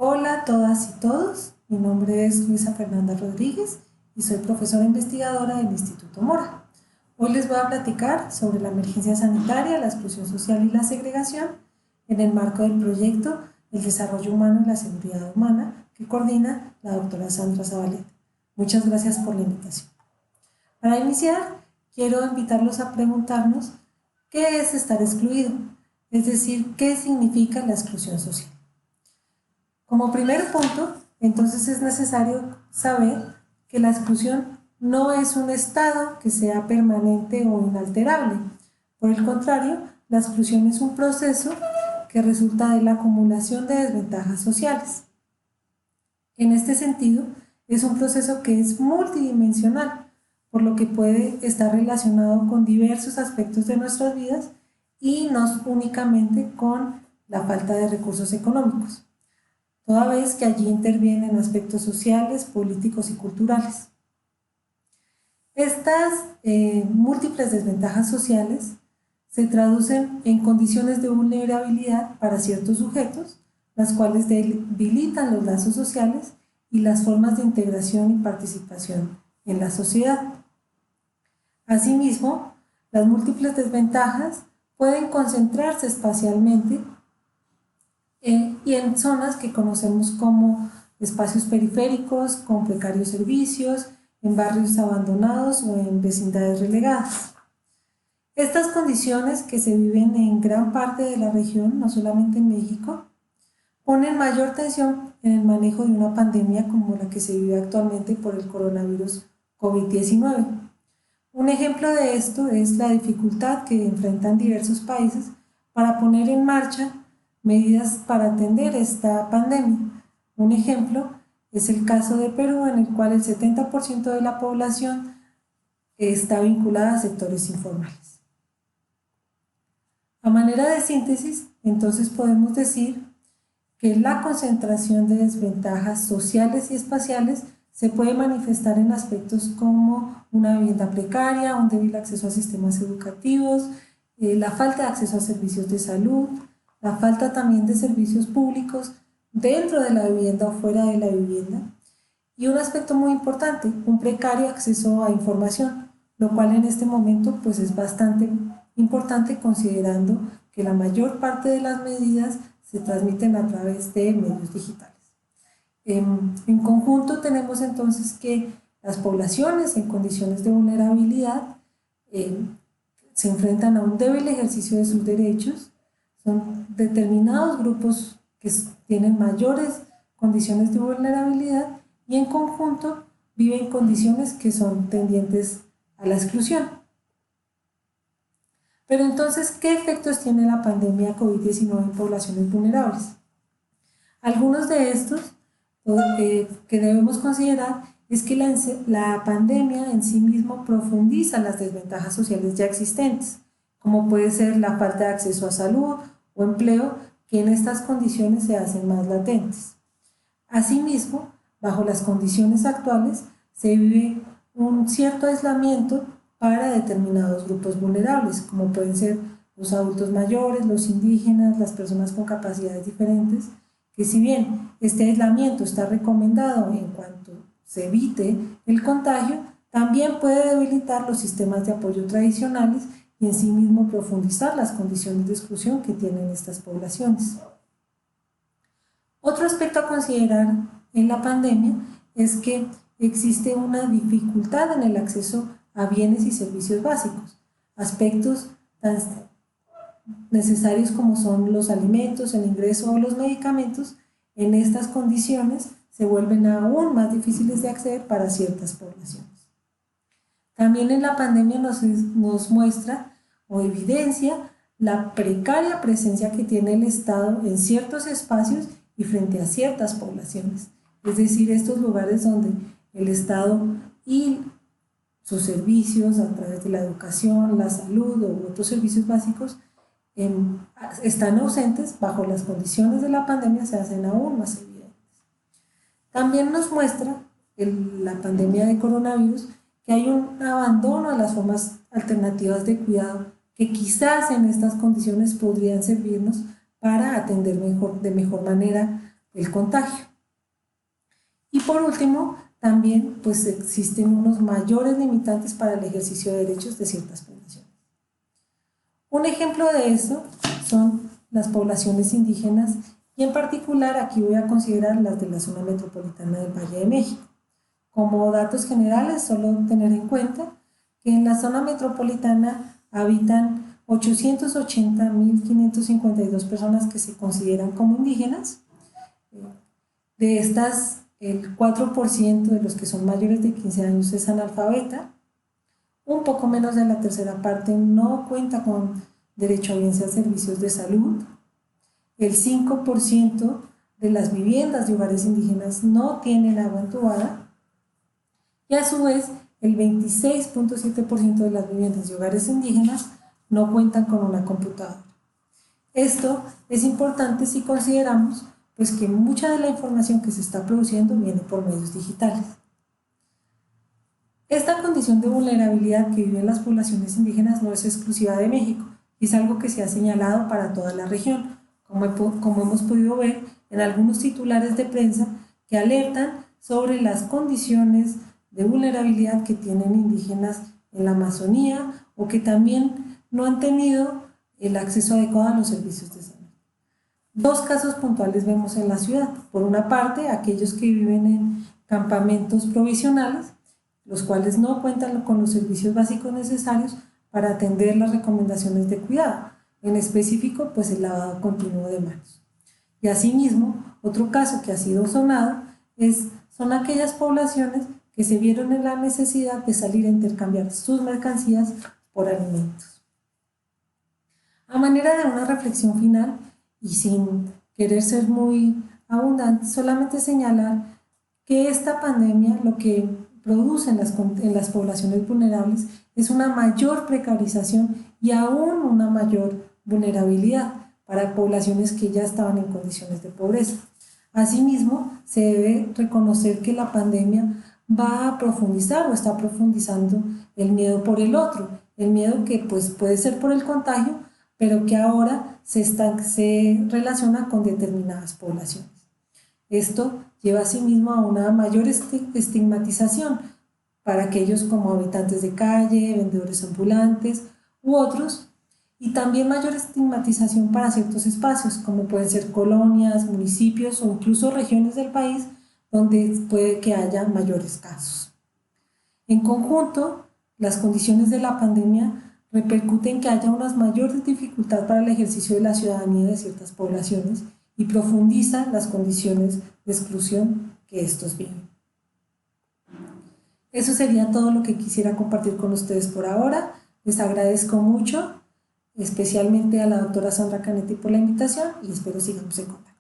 Hola a todas y todos, mi nombre es Luisa Fernanda Rodríguez y soy profesora investigadora del Instituto Mora. Hoy les voy a platicar sobre la emergencia sanitaria, la exclusión social y la segregación en el marco del proyecto El desarrollo humano y la seguridad humana que coordina la doctora Sandra Zabaleta. Muchas gracias por la invitación. Para iniciar, quiero invitarlos a preguntarnos qué es estar excluido, es decir, qué significa la exclusión social. Como primer punto, entonces es necesario saber que la exclusión no es un estado que sea permanente o inalterable. Por el contrario, la exclusión es un proceso que resulta de la acumulación de desventajas sociales. En este sentido, es un proceso que es multidimensional, por lo que puede estar relacionado con diversos aspectos de nuestras vidas y no únicamente con la falta de recursos económicos, toda vez que allí intervienen aspectos sociales, políticos y culturales. Estas múltiples desventajas sociales se traducen en condiciones de vulnerabilidad para ciertos sujetos, las cuales debilitan los lazos sociales y las formas de integración y participación en la sociedad. Asimismo, las múltiples desventajas pueden concentrarse espacialmente y en zonas que conocemos como espacios periféricos, con precarios servicios, en barrios abandonados o en vecindades relegadas. Estas condiciones que se viven en gran parte de la región, no solamente en México, ponen mayor tensión en el manejo de una pandemia como la que se vive actualmente por el coronavirus COVID-19. Un ejemplo de esto es la dificultad que enfrentan diversos países para poner en marcha medidas para atender esta pandemia. Un ejemplo es el caso de Perú, en el cual el 70% de la población está vinculada a sectores informales. A manera de síntesis, entonces podemos decir que la concentración de desventajas sociales y espaciales se puede manifestar en aspectos como una vivienda precaria, un débil acceso a sistemas educativos, la falta de acceso a servicios de salud, la falta también de servicios públicos dentro de la vivienda o fuera de la vivienda, y un aspecto muy importante, un precario acceso a información, lo cual en este momento pues es bastante importante considerando que la mayor parte de las medidas se transmiten a través de medios digitales. En conjunto tenemos entonces que las poblaciones en condiciones de vulnerabilidad se enfrentan a un débil ejercicio de sus derechos, son determinados grupos que tienen mayores condiciones de vulnerabilidad y en conjunto viven condiciones que son tendientes a la exclusión. Pero entonces, ¿qué efectos tiene la pandemia COVID-19 en poblaciones vulnerables? Algunos de estos que debemos considerar es que la pandemia en sí mismo profundiza las desventajas sociales ya existentes, como puede ser la falta de acceso a salud o empleo, que en estas condiciones se hacen más latentes. Asimismo, bajo las condiciones actuales, se vive un cierto aislamiento para determinados grupos vulnerables, como pueden ser los adultos mayores, los indígenas, las personas con capacidades diferentes, que si bien este aislamiento está recomendado en cuanto se evite el contagio, también puede debilitar los sistemas de apoyo tradicionales y en sí mismo profundizar las condiciones de exclusión que tienen estas poblaciones. Otro aspecto a considerar en la pandemia es que existe una dificultad en el acceso a bienes y servicios básicos, aspectos tan necesarios como son los alimentos, el ingreso o los medicamentos. En estas condiciones se vuelven aún más difíciles de acceder para ciertas poblaciones. También en la pandemia nos muestra o evidencia la precaria presencia que tiene el Estado en ciertos espacios y frente a ciertas poblaciones, es decir, estos lugares donde el Estado y sus servicios a través de la educación, la salud u otros servicios básicos están ausentes. Bajo las condiciones de la pandemia se hacen aún más evidentes. También nos muestra la pandemia de coronavirus que hay un abandono a las formas alternativas de cuidado que quizás en estas condiciones podrían servirnos para atender de mejor manera el contagio. Y por último, también pues existen unos mayores limitantes para el ejercicio de derechos de ciertas poblaciones. Un ejemplo de esto son las poblaciones indígenas y en particular aquí voy a considerar las de la zona metropolitana del Valle de México. Como datos generales, solo tener en cuenta que en la zona metropolitana habitan 880.552 personas que se consideran como indígenas. De estas, el 4% de los que son mayores de 15 años es analfabeta. Un poco menos de la tercera parte no cuenta con derecho a bien sea servicios de salud. El 5% de las viviendas de hogares indígenas no tienen agua entubada. Y a su vez, el 26.7% de las viviendas de hogares indígenas no cuentan con una computadora. Esto es importante si consideramos pues, que mucha de la información que se está produciendo viene por medios digitales. Esta condición de vulnerabilidad que viven las poblaciones indígenas no es exclusiva de México, y es algo que se ha señalado para toda la región, como hemos podido ver en algunos titulares de prensa que alertan sobre las condiciones de vulnerabilidad que tienen indígenas en la Amazonía o que también no han tenido el acceso adecuado a los servicios de salud. Dos casos puntuales vemos en la ciudad. Por una parte, aquellos que viven en campamentos provisionales, los cuales no cuentan con los servicios básicos necesarios para atender las recomendaciones de cuidado, en específico, pues el lavado continuo de manos. Y asimismo, otro caso que ha sido sonado son aquellas poblaciones que se vieron en la necesidad de salir a intercambiar sus mercancías por alimentos. A manera de una reflexión final, y sin querer ser muy abundante, solamente señalar que esta pandemia lo que produce en las poblaciones vulnerables es una mayor precarización y aún una mayor vulnerabilidad para poblaciones que ya estaban en condiciones de pobreza. Asimismo, se debe reconocer que la pandemia va a profundizar o está profundizando el miedo por el otro, el miedo que pues, puede ser por el contagio, pero que ahora se relaciona con determinadas poblaciones. Esto lleva asimismo a una mayor estigmatización para aquellos como habitantes de calle, vendedores ambulantes u otros, y también mayor estigmatización para ciertos espacios, como pueden ser colonias, municipios o incluso regiones del país donde puede que haya mayores casos. En conjunto, las condiciones de la pandemia repercuten que haya unas mayores dificultades para el ejercicio de la ciudadanía de ciertas poblaciones y profundiza las condiciones de exclusión que estos viven. Eso sería todo lo que quisiera compartir con ustedes por ahora. Les agradezco mucho, especialmente a la doctora Sandra Canetti por la invitación y espero sigamos en contacto.